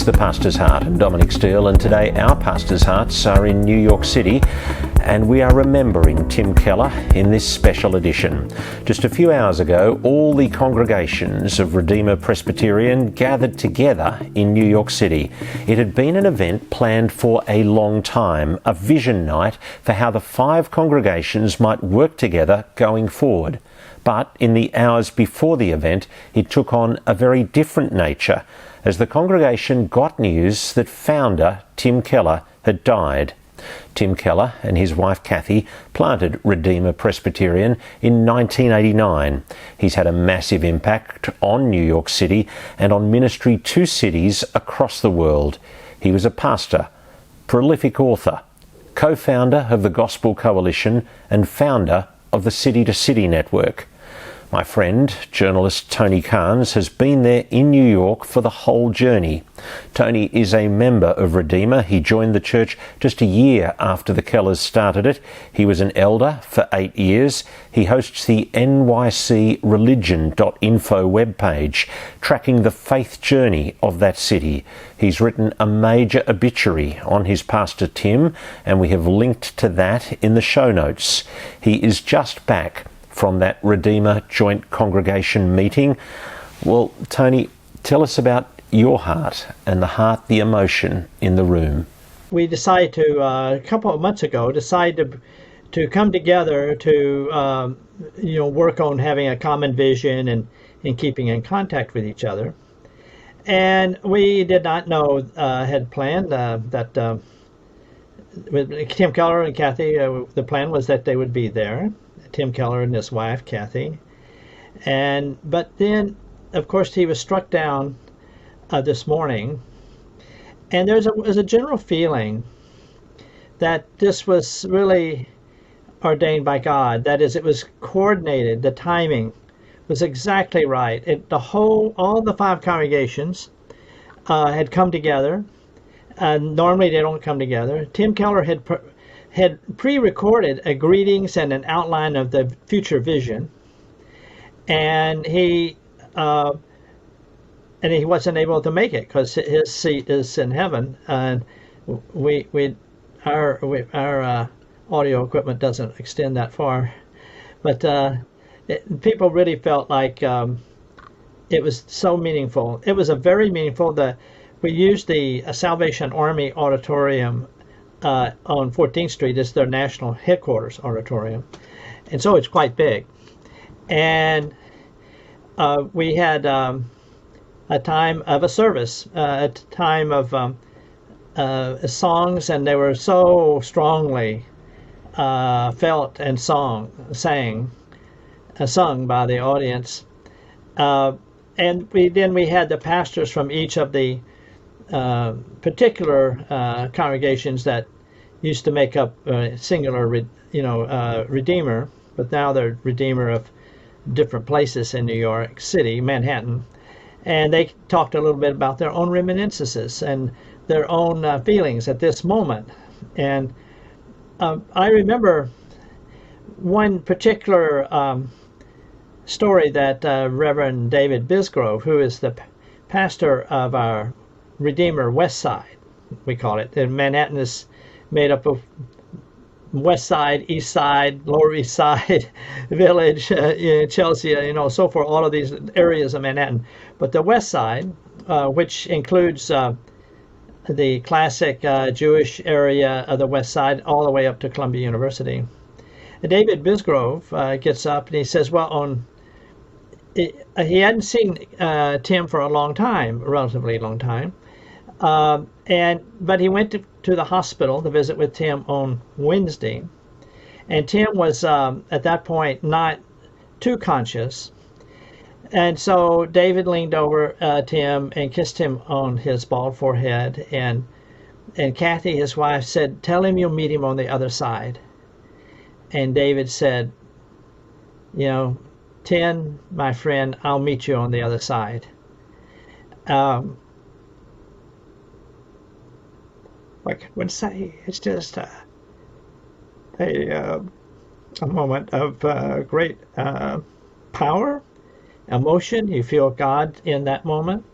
The Pastor's Heart. I'm Dominic Steele, and today our Pastor's Hearts are in New York City, and we are remembering Tim Keller in this special edition. Just a few hours ago, all the congregations of Redeemer Presbyterian gathered together in New York City. It had been an event planned for a long time, a vision night for how the 5 congregations might work together going forward. But in the hours before the event, it took on a very different nature as the congregation got news that founder Tim Keller had died. Tim Keller and his wife Kathy planted Redeemer Presbyterian in 1989. He's had a massive impact on New York City and on ministry to cities across the world. He was a pastor, prolific author, co-founder of the Gospel Coalition and founder of the City to City Network. My friend, journalist Tony Carnes, has been there in New York for the whole journey. Tony is a member of Redeemer. He joined the church just a year after the Kellers started it. He was an elder for 8 years. He hosts the nycreligion.info webpage, tracking the faith journey of that city. He's written a major obituary on his pastor Tim, and we have linked to that in the show notes. He is just back from that Redeemer Joint Congregation meeting. Well, Tony, tell us about your heart and the emotion in the room. We decided to, a couple of months ago, to come together to, work on having a common vision and keeping in contact with each other. And we did not know, had planned that with Tim Keller and Kathy, the plan was that they would be there. Tim Keller and his wife, Kathy. But then, of course, he was struck down this morning. And there was a general feeling that this was really ordained by God. That is, it was coordinated. The timing was exactly right. All the 5 congregations had come together. Normally they don't come together. Tim Keller had pre-recorded a greetings and an outline of the future vision, and he wasn't able to make it because his seat is in heaven, and our audio equipment doesn't extend that far, but people really felt like it was so meaningful. It was a very meaningful. We used the Salvation Army Auditorium on 14th Street. Is their national headquarters auditorium, and so it's quite big. And we had a time of a service, a time of songs, and they were so strongly felt and sung by the audience. And we had the pastors from each of the particular congregations that used to make up singular, Redeemer, but now they're Redeemer of different places in New York City, Manhattan, and they talked a little bit about their own reminiscences and their own feelings at this moment. And I remember one particular story that Reverend David Bisgrove, who is the pastor of our Redeemer West Side, we call it. And Manhattan is made up of West Side, East Side, Lower East Side, Village, Chelsea, so forth, all of these areas of Manhattan. But the West Side, which includes the classic Jewish area of the West Side all the way up to Columbia University. And David Bisgrove gets up and he says, he hadn't seen Tim for a long time, a relatively long time. But he went to the hospital to visit with Tim on Wednesday, and Tim was at that point not too conscious, and so David leaned over Tim and kissed him on his bald forehead, and Kathy, his wife, said, "Tell him you'll meet him on the other side." And David said, "Tim, my friend, I'll meet you on the other side." Like I would say, it's just a moment of great power, emotion. You feel God in that moment.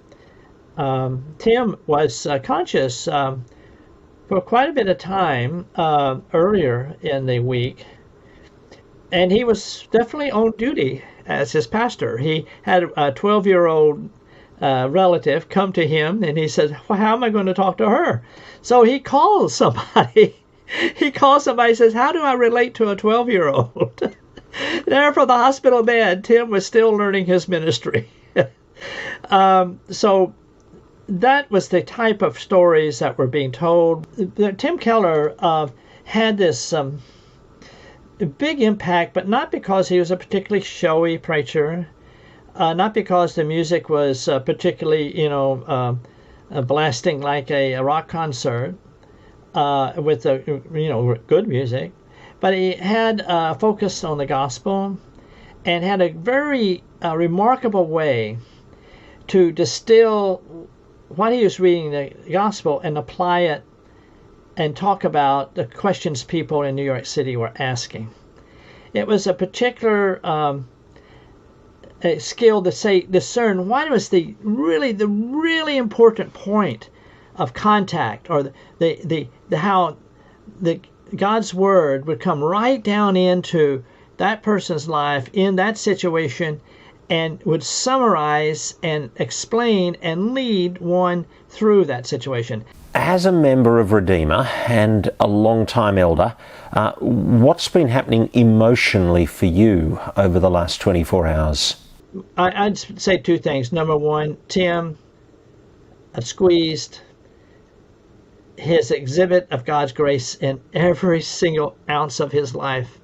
Tim was conscious for quite a bit of time earlier in the week, and he was definitely on duty as his pastor. He had a 12-year-old relative come to him, and he said, well, how am I going to talk to her? So he calls somebody. He calls somebody and says, how do I relate to a 12-year-old? There from the hospital bed, Tim was still learning his ministry. So that was the type of stories that were being told. Tim Keller had this big impact, but not because he was a particularly showy preacher, not because the music was particularly, blasting like a rock concert with good music, but he had focused on the gospel and had a very remarkable way to distill what he was reading the gospel and apply it and talk about the questions people in New York City were asking. It was a particular skill to discern what was the really important point of contact, or the how the God's word would come right down into that person's life in that situation, and would summarize and explain and lead one through that situation. As a member of Redeemer and a long-time elder, what's been happening emotionally for you over the last 24 hours? I'd say two things. Number one, Tim squeezed his exhibit of God's grace in every single ounce of his life.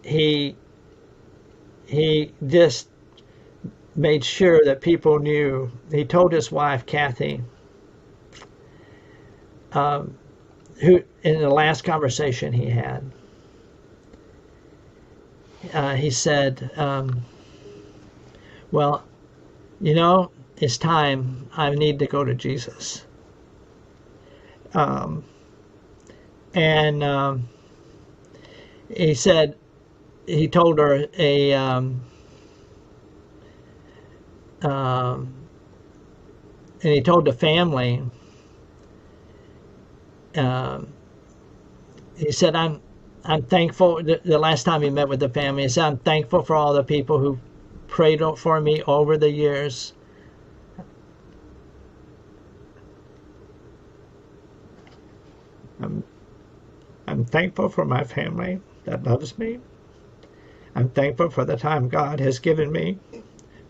He just made sure that people knew. He told his wife, Kathy, who in the last conversation he had, he said, well, it's time. I need to go to Jesus. He said, he told her and he told the family, he said, I'm thankful. The last time he met with the family, he said, I'm thankful for all the people who prayed for me over the years. I'm thankful for my family that loves me. I'm thankful for the time God has given me,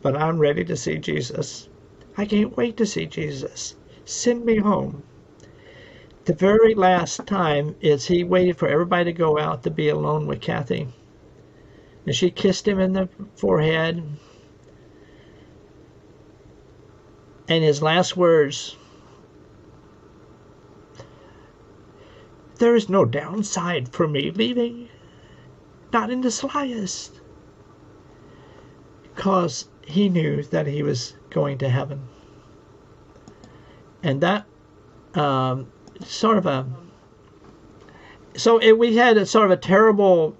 but I'm ready to see Jesus. I can't wait to see Jesus. Send me home. The very last time is he waited for everybody to go out to be alone with Kathy. And she kissed him in the forehead. And his last words, there is no downside for me leaving. Not in the slightest. Because he knew that he was going to heaven. And that we had a sort of a terrible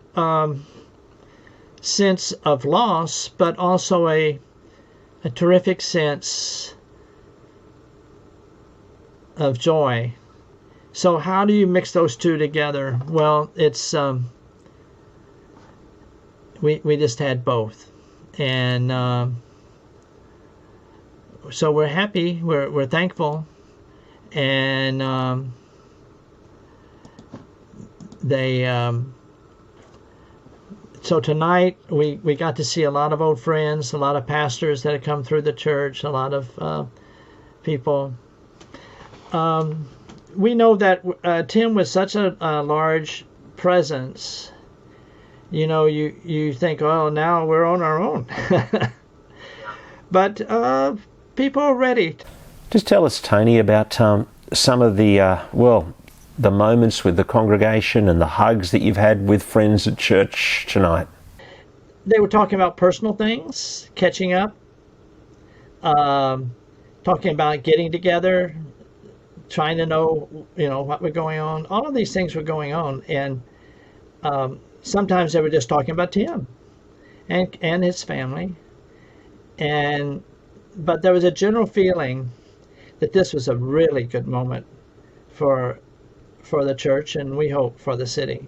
sense of loss, but also a terrific sense of joy. So how do you mix those two together? Well, it's we just had both, and so we're happy, we're thankful, and so tonight we got to see a lot of old friends, a lot of pastors that had come through the church, a lot of people. We know that Tim was such a large presence. You think, oh, now we're on our own. But people are ready. Just tell us, Tony, about some of the moments with the congregation and the hugs that you've had with friends at church tonight. They were talking about personal things, catching up, talking about getting together, trying to know, what was going on. All of these things were going on, and sometimes they were just talking about Tim and his family, and but there was a general feeling that this was a really good moment for the church, and we hope for the city.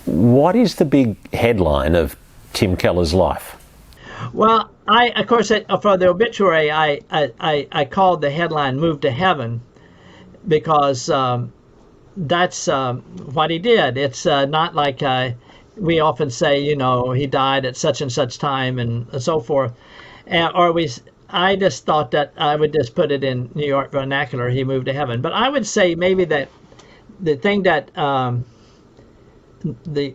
What is the big headline of Tim Keller's life? Well, of course, for the obituary, I called the headline "Move to Heaven," because that's what he did. It's not like we often say, he died at such and such time and so forth. I just thought that I would just put it in New York vernacular, he moved to heaven. But I would say maybe that the thing that the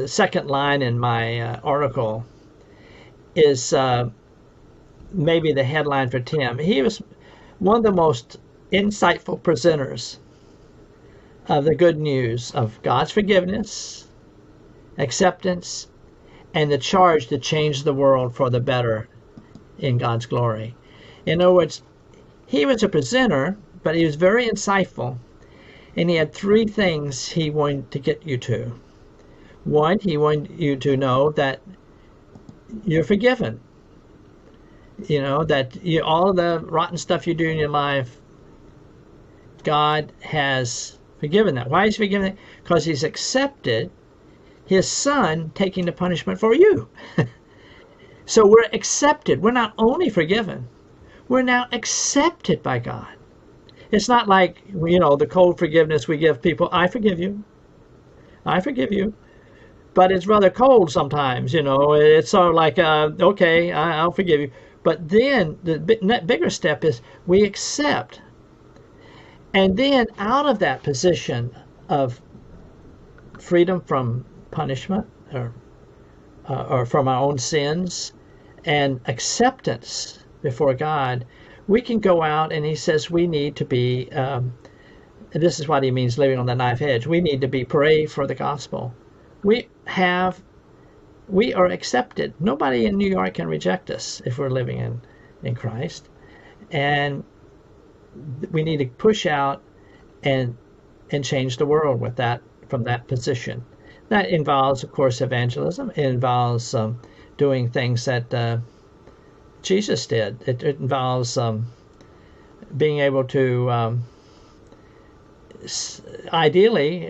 second line in my article is maybe the headline for Tim. He was one of the most insightful presenters of the good news of God's forgiveness, acceptance, and the charge to change the world for the better in God's glory. In other words, he was a presenter, but he was very insightful, and he had three things he wanted to get you to. One, he wanted you to know that you're forgiven. That all of the rotten stuff you do in your life, God has forgiven that. Why is he forgiven that? Because he's accepted his son taking the punishment for you. So we're accepted. We're not only forgiven, we're now accepted by God. It's not like, the cold forgiveness we give people. I forgive you. I forgive you. But it's rather cold sometimes, It's sort of like, okay, I'll forgive you. But then the bigger step is we accept. And then out of that position of freedom from punishment or from our own sins and acceptance before God, we can go out, and he says we need to be, this is what he means living on the knife edge, we need to be brave for the gospel. We are accepted. Nobody in New York can reject us if we're living in Christ. And we need to push out and change the world with that, from that position. That involves, of course, evangelism. It involves doing things that Jesus did. It involves being able to, ideally,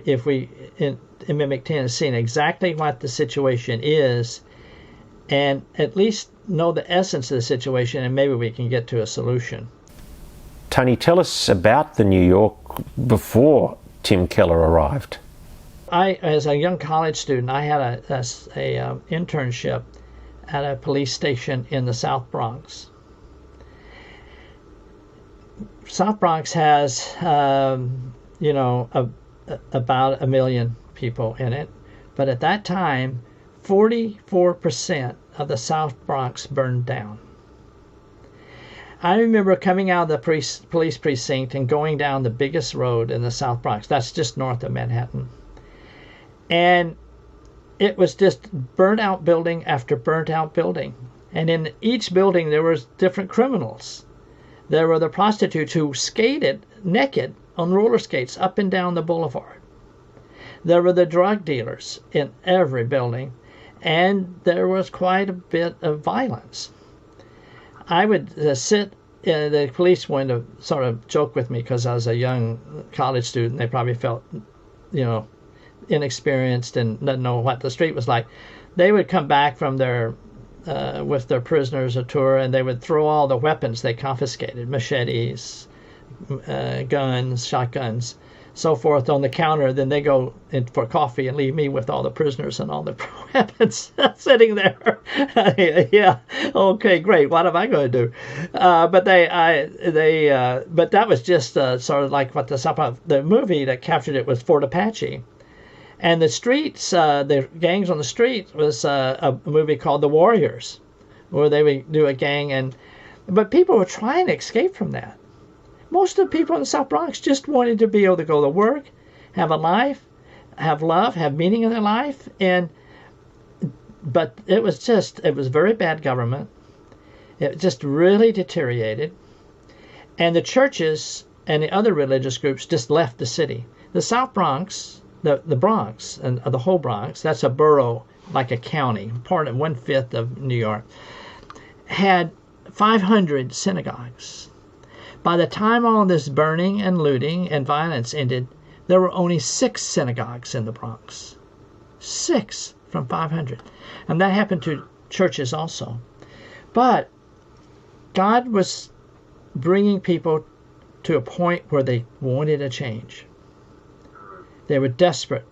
if we in mimic 10 is seeing exactly what the situation is, and at least know the essence of the situation, and maybe we can get to a solution. Tony, tell us about the New York before Tim Keller arrived. As a young college student, I had a internship at a police station in the South Bronx. South Bronx has, about 1 million people in it, but at that time, 44% of the South Bronx burned down. I remember coming out of the police precinct and going down the biggest road in the South Bronx. That's just north of Manhattan. And it was just burnt out building after burnt out building. And in each building there was different criminals. There were the prostitutes who skated naked on roller skates up and down the boulevard. There were the drug dealers in every building. And there was quite a bit of violence. I would sit, the police wanted to sort of joke with me because I was a young college student. They probably felt, inexperienced and didn't know what the street was like. They would come back from their, with their prisoners a tour, and they would throw all the weapons they confiscated, machetes, guns, shotguns, so forth, on the counter. Then they go in for coffee and leave me with all the prisoners and all the weapons sitting there. Yeah, okay, great. What am I going to do? But that was just sort of like what the movie that captured it was Fort Apache. And the streets, the gangs on the street was a movie called The Warriors, where they would do a gang, but people were trying to escape from that. Most of the people in the South Bronx just wanted to be able to go to work, have a life, have love, have meaning in their life. But it was very bad government. It just really deteriorated. And the churches and the other religious groups just left the city. The South Bronx, the Bronx, and the whole Bronx, that's a borough like a county, part of 1/5 of New York, had 500 synagogues. By the time all this burning and looting and violence ended, there were only 6 synagogues in the Bronx. 6 from 500. And that happened to churches also. But God was bringing people to a point where they wanted a change. They were desperate.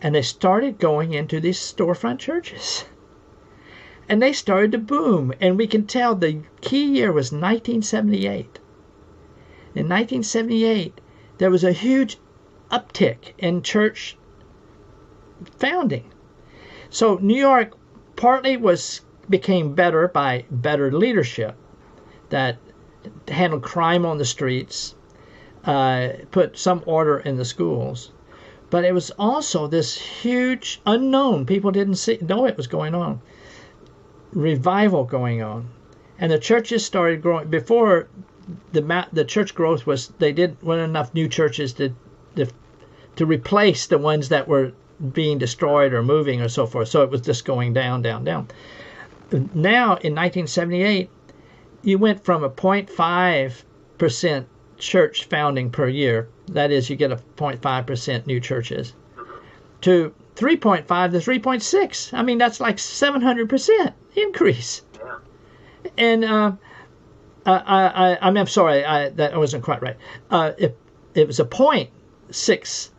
And they started going into these storefront churches. And they started to boom. And we can tell the key year was 1978. In 1978, there was a huge uptick in church founding. So New York partly became better by better leadership that handled crime on the streets, put some order in the schools. But it was also this huge unknown. People didn't know it was going on. Revival going on. And the churches started growing. Before, the church growth was, weren't enough new churches to replace the ones that were being destroyed or moving or so forth. So it was just going down, down, down. Now, in 1978, you went from a 0.5% church founding per year, that is, you get a 0.5% new churches, to 3.5 to 3.6. I mean, that's like 700% increase. And I'm sorry, that wasn't quite right. It was a 0.6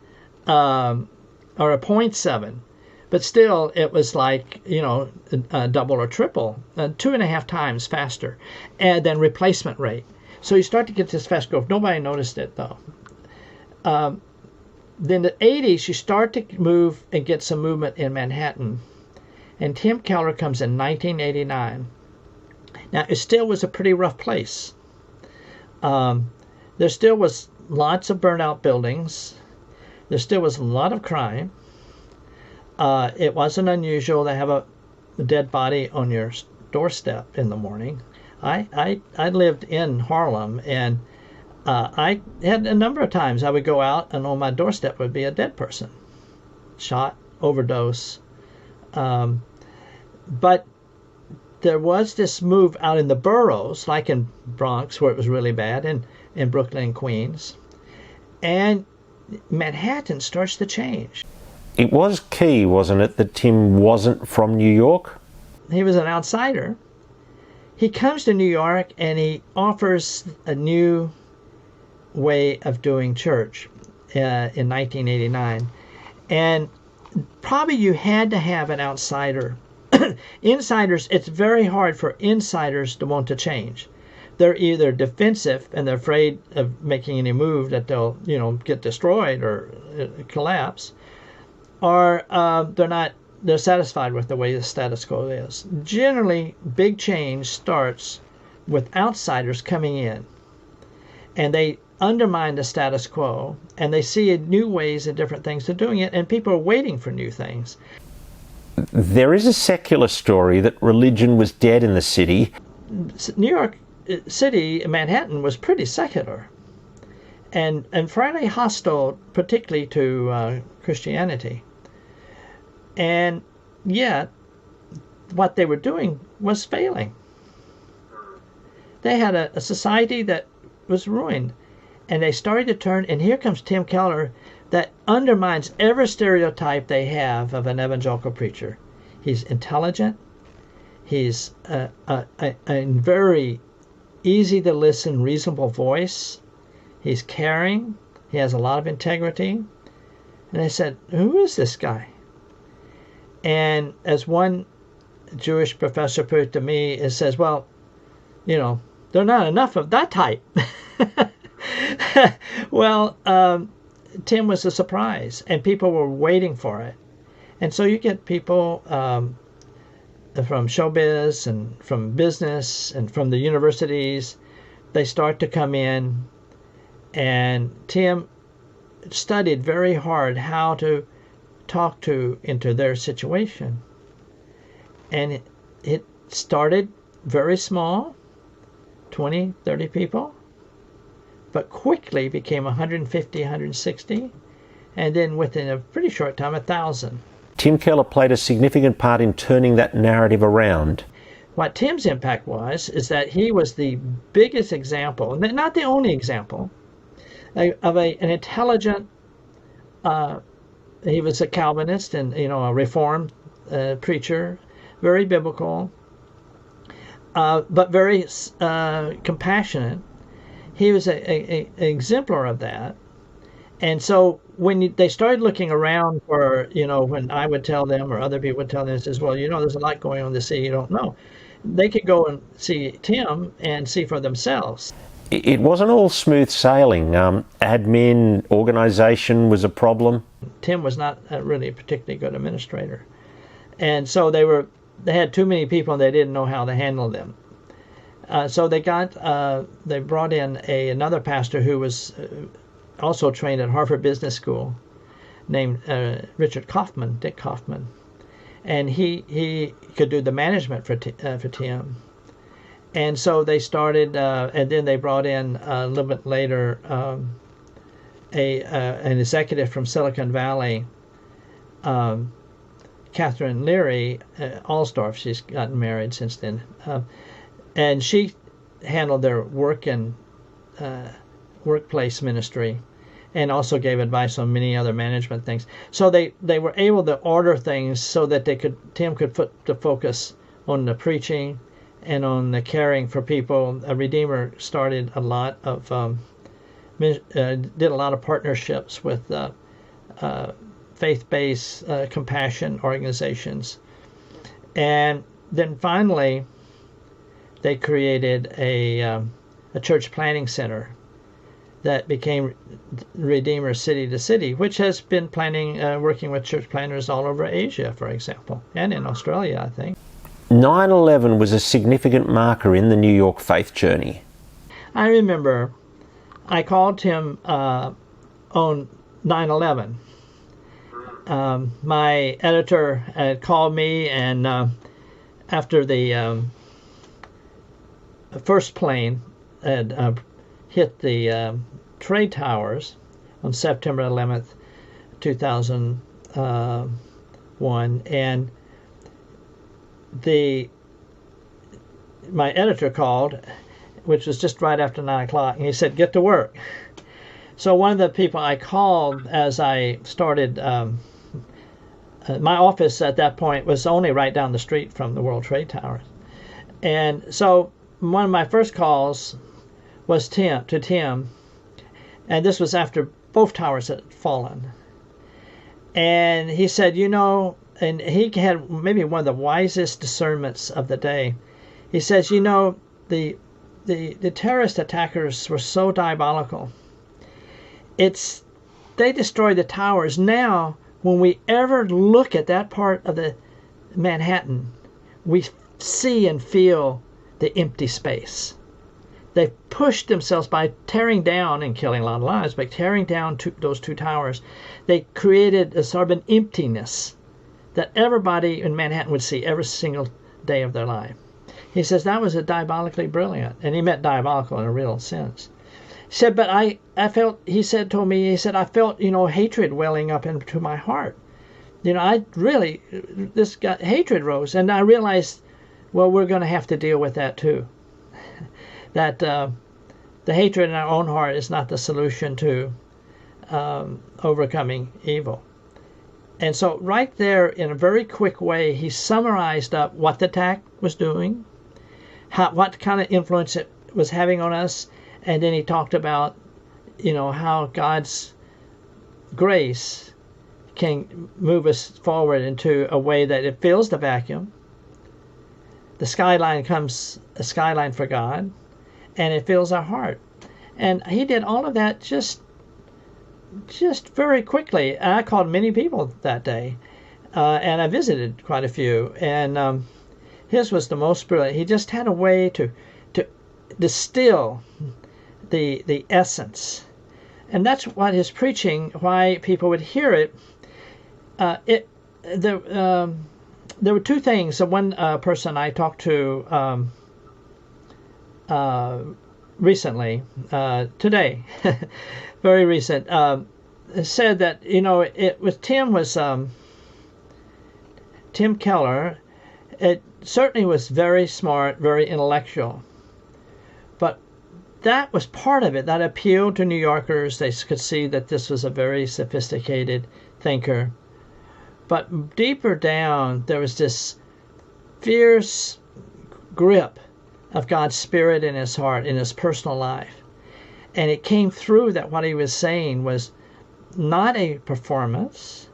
or a 0.7, but still it was like, double or triple, 2.5 times faster than replacement rate. So you start to get this fast growth. Nobody noticed it though. Then the 80s, you start to move and get some movement in Manhattan. And Tim Keller comes in 1989. Now, it still was a pretty rough place. There still was lots of burnt-out buildings. There still was a lot of crime. It wasn't unusual to have a dead body on your doorstep in the morning. I lived in Harlem, and I had a number of times I would go out, and on my doorstep would be a dead person. Shot, overdose. But there was this move out in the boroughs, like in Bronx, where it was really bad, and in Brooklyn and Queens. And Manhattan starts to change. It was key, wasn't it, that Tim wasn't from New York? He was an outsider. He comes to New York and he offers a new way of doing church in 1989. And probably you had to have an outsider. Insiders, it's very hard for insiders to want to change. They're either defensive and they're afraid of making any move that they'll, get destroyed or collapse, or they're satisfied with the way the status quo is. Generally, big change starts with outsiders coming in, and they undermine the status quo, and they see new ways and different things of doing it, and people are waiting for new things. There is a secular story that religion was dead in the city. New York City, Manhattan, was pretty secular, and fairly hostile, particularly to Christianity. And yet, what they were doing was failing. They had a society that was ruined, and they started to turn, and here comes Tim Keller that undermines every stereotype they have of an evangelical preacher. He's intelligent. He's a very easy to listen, reasonable voice. He's caring. He has a lot of integrity. And they said, who is this guy? And as one Jewish professor put it to me, it says, well, there are not enough of that type. Well, Tim was a surprise, and people were waiting for it. And so you get people from showbiz and from business and from the universities. They start to come in, and Tim studied very hard how to talk into their situation. And it started very small, 20, 30 people, but quickly became 150, 160, and then within a pretty short time, 1,000. Tim Keller played a significant part in turning that narrative around. What Tim's impact is that he was the biggest example, not the only example, of an intelligent, he was a Calvinist and, a Reformed preacher, very biblical, but very compassionate. He was an exemplar of that. And so when they started looking around for, when I would tell them or other people would tell them, says, well, there's a lot going on in the city you don't know. They could go and see Tim and see for themselves. It wasn't all smooth sailing. Admin, organisation was a problem. Tim was not really a particularly good administrator. And so they had too many people and they didn't know how to handle them. So they brought in another pastor who was also trained at Harvard Business School, named Dick Kaufman, and he could do the management for Tim. And so they started, and then they brought in a little bit later an executive from Silicon Valley, Catherine Leary Alstorf. She's gotten married since then, and she handled their workplace ministry, and also gave advice on many other management things. So they were able to order things so that Tim could put the focus on the preaching and on the caring for people. A Redeemer started a lot of did a lot of partnerships with faith-based compassion organizations, and then finally they created a church planning center that became Redeemer City to City, which has been working with church planners all over Asia, for example, and in Australia, I think. 9/11 was a significant marker in the New York faith journey. I remember I called Tim on 9/11. My editor had called me, and after the first plane had hit the trade towers on September 11th, 2001, and my editor called, which was just right after 9 o'clock, and he said, get to work. So one of the people I called as I started, my office at that point was only right down the street from the World Trade Towers. And so one of my first calls was to Tim, and this was after both towers had fallen. And he said, and he had maybe one of the wisest discernments of the day. He says, the terrorist attackers were so diabolical. They destroyed the towers. Now, when we ever look at that part of the Manhattan, we see and feel the empty space. They pushed themselves by tearing down and killing a lot of lives, but tearing down those two towers. They created a sort of an emptiness that everybody in Manhattan would see every single day of their life. He says that was a diabolically brilliant, and he meant diabolical in a real sense. He said, but I felt, he said, I felt, hatred welling up into my heart. Hatred rose, and I realized, well, we're going to have to deal with that too. That the hatred in our own heart is not the solution to overcoming evil. And so right there, in a very quick way, he summarized up what the attack was doing, what kind of influence it was having on us, and then he talked about, how God's grace can move us forward into a way that it fills the vacuum. The skyline becomes a skyline for God, and it fills our heart. And he did all of that just very quickly. And I called many people that day, and I visited quite a few. And his was the most brilliant. He just had a way to distill the essence, and that's what his preaching. Why people would hear it. There were two things. One person I talked to recently, today, very recent, said that Tim was Tim Keller, it certainly was very smart, very intellectual. But that was part of it. That appealed to New Yorkers. They could see that this was a very sophisticated thinker. But deeper down, there was this fierce grip of God's Spirit in his heart, in his personal life. And it came through that what he was saying was not a performance,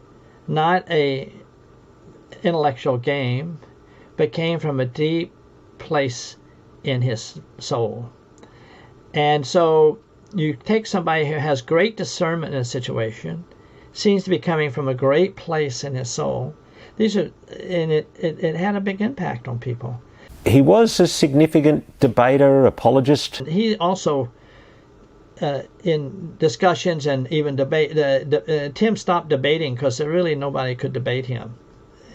not a intellectual game, but came from a deep place in his soul. And so you take somebody who has great discernment in a situation, seems to be coming from a great place in his soul. It had a big impact on people. He was a significant debater, apologist. He also, in discussions and even debate, Tim stopped debating because really nobody could debate him.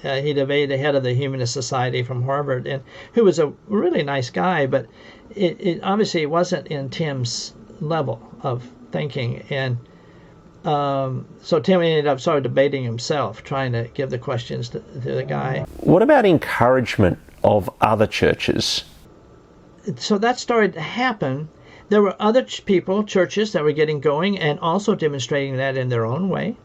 He debated the head of the Humanist Society from Harvard, and who was a really nice guy, but it obviously wasn't in Tim's level of thinking. And so Tim ended up sort of debating himself, trying to give the questions to the guy. What about encouragement of other churches? So that started to happen. There were other churches that were getting going and also demonstrating that in their own way.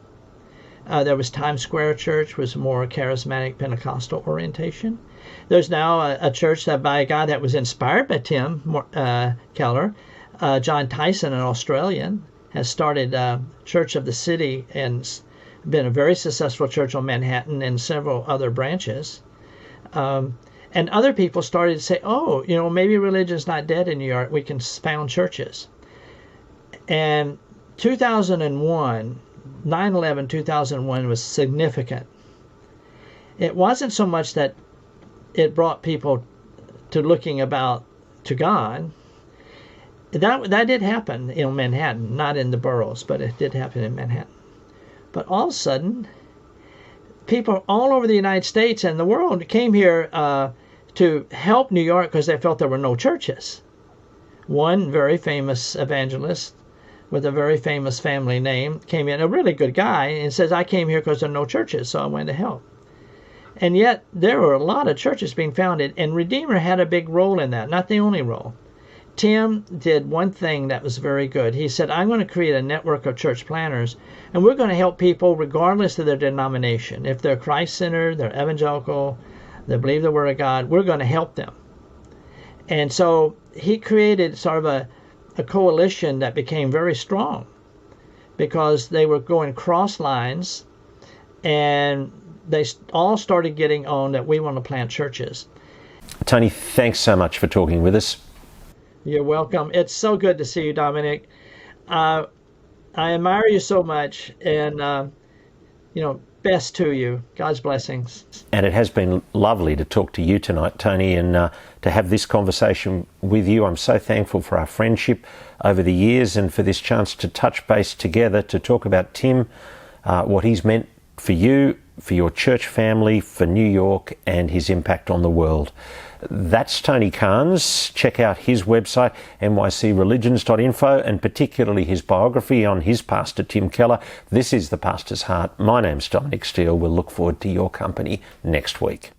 There was Times Square Church, was more charismatic Pentecostal orientation. There's now a church that by a guy that was inspired by Tim Keller, John Tyson, an Australian, has started Church of the City and been a very successful church on Manhattan and several other branches. And other people started to say, oh, maybe religion's not dead in New York. We can found churches. And 2001, 9/11, 2001 was significant. It wasn't so much that it brought people to looking to God. That did happen in Manhattan, not in the boroughs, but it did happen in Manhattan. But all of a sudden, people all over the United States and the world came here to help New York because they felt there were no churches. One very famous evangelist with a very famous family name came in, a really good guy, and says, I came here because there are no churches, so I went to help. And yet there were a lot of churches being founded, and Redeemer had a big role in that, not the only role. Tim did one thing that was very good. He said, I'm going to create a network of church planners, and we're going to help people regardless of their denomination. If they're Christ-centered, they're evangelical, they believe the Word of God, we're going to help them. And so he created sort of a coalition that became very strong because they were going cross lines, and they all started getting on that we want to plant churches. Tony, thanks so much for talking with us. You're welcome. It's so good to see you, Dominic. I admire you so much, and best to you. God's blessings. And it has been lovely to talk to you tonight, Tony, and to have this conversation with you. I'm so thankful for our friendship over the years and for this chance to touch base together to talk about Tim, what he's meant for you, for your church family, for New York, and his impact on the world. That's Tony Carnes. Check out his website, nycreligion.info, and particularly his biography on his pastor, Tim Keller. This is The Pastor's Heart. My name's Dominic Steele. We'll look forward to your company next week.